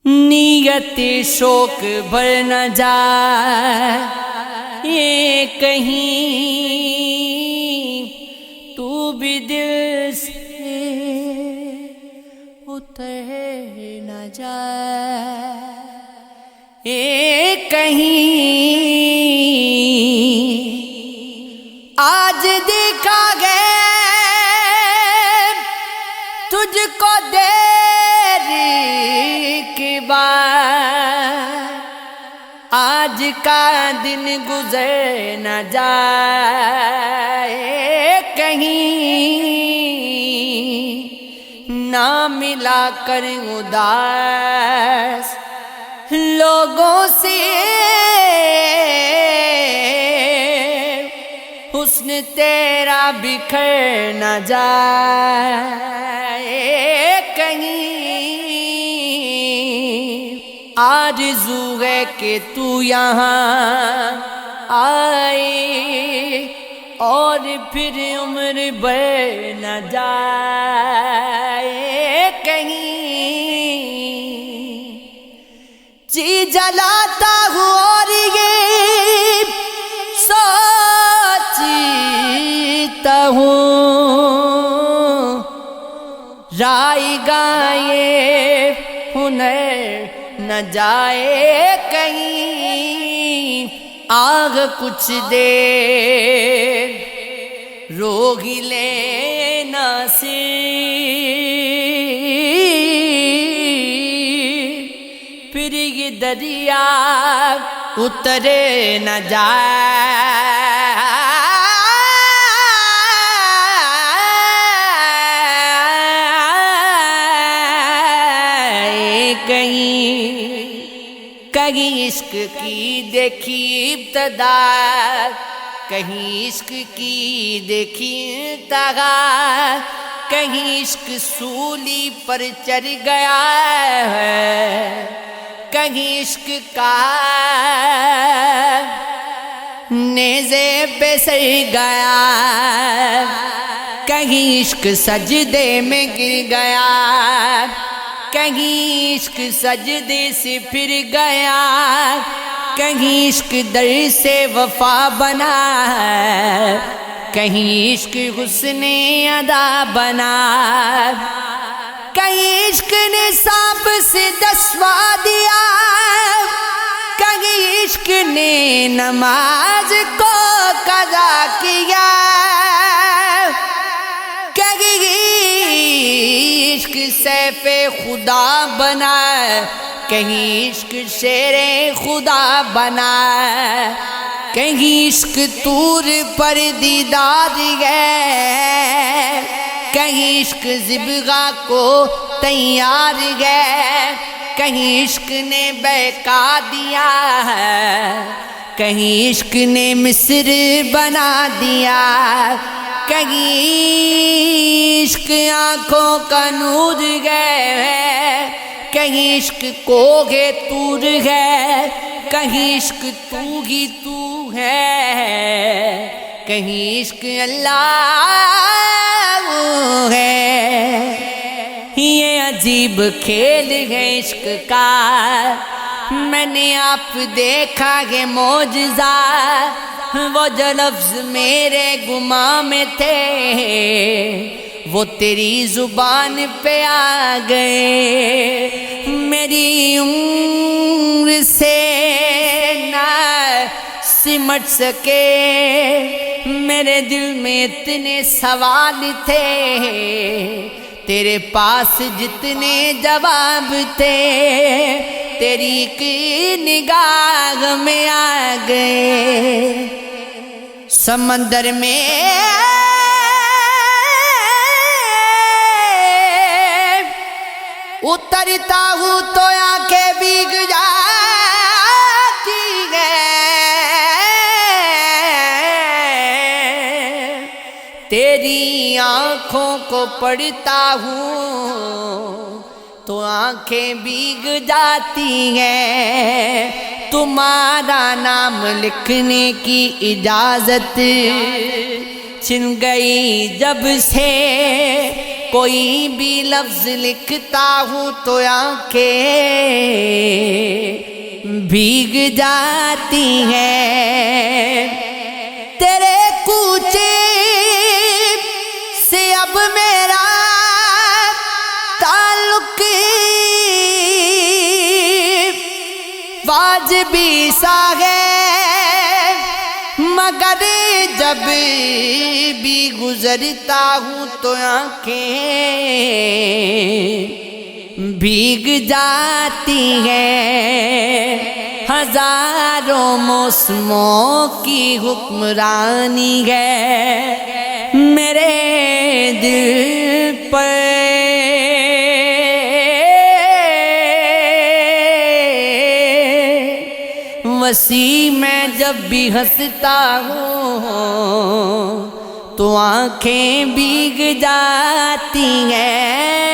نیت شوق بھر نہ جائے یہ کہیں، تو بھی دل سے اتر نہ جائے یہ کہیں۔ آج دیکھا گیا تجھ کو دیر کے بعد، آج کا دن گزر نہ جائے کہیں، نہ ملا کر اداس لوگوں سے حسن تیرا بکھر نہ جائے کہیں۔ آرزو ہے کہ تو یہاں آئے اور پھر عمر بھر نہ جائے کہیں۔ جی جلاتا ہوں اور یہ سوچتا ہوں، رائے گا یہ ہنر نہ جائے کہیں۔ آگ کچھ دیر روک ہی لینا سی، پھر یہ دریا اترے نہ جائے کہیں۔ کہیں عشق کی دیکھی ابتدا، کہیں عشق کی دیکھی انتہا، کہیں عشق سولی پر چڑھ گیا ہے، کہیں عشق کا نیزے پہ سر گیا، کہیں عشق سجدے میں گر گیا، کہیں عشق سجدے سے پھر گیا، کہیں عشق در سے وفا بنا، کہیں عشق حسن ادا بنا، کہیں عشق نے سانپ سے دسوا دیا، کہیں عشق نے نماز کو قضا کیا، کہیں عشق سیف خدا بنا، کہیں عشق شیر خدا بنا، کہیں عشق طور پر دیدار ہے، کہیں عشق ذبغہ کو تیار ہے، کہیں عشق نے بہکا دیا ہے، کہیں عشق نے مصر بنا دیا، کہیں عشق آنکھوں کا نور ہے، کہیں عشق کوہ طور ہے، کہیں عشق تو ہی تو ہے، کہیں عشق اللہ ہے۔ یہ عجیب کھیل ہے عشق کا، میں نے آپ دیکھا ہے معجزہ، وہ جو لفظ میرے گمان میں تھے وہ تیری زبان پہ آ گئے، میری عمر سے نہ سمٹ سکے، میرے دل میں اتنے سوال تھے، تیرے پاس جتنے جواب تھے تیری کی نگاہ میں آ گئے۔ سمندر میں اترتا ہوں تو آنکھیں بھیگ جاتی ہیں، تیری آنکھوں کو پڑھتا ہوں تو آنکھیں بھیگ جاتی ہیں، تمہارا نام لکھنے کی اجازت چھن گئی جب سے کوئی بھی لفظ لکھتا ہوں تو آنکھیں بھیگ جاتی ہیں، تیرے کوچے سے اب میرا تعلق واجبی سا ہے، مگر جب بھی گزرتا ہوں تو آنکھیں بھیگ جاتی ہیں، ہزاروں موسموں کی حکمرانی ہے میرے دل پر، وسیع میں جب بھی ہنستا ہوں تو آنکھیں بھیگ جاتی ہیں،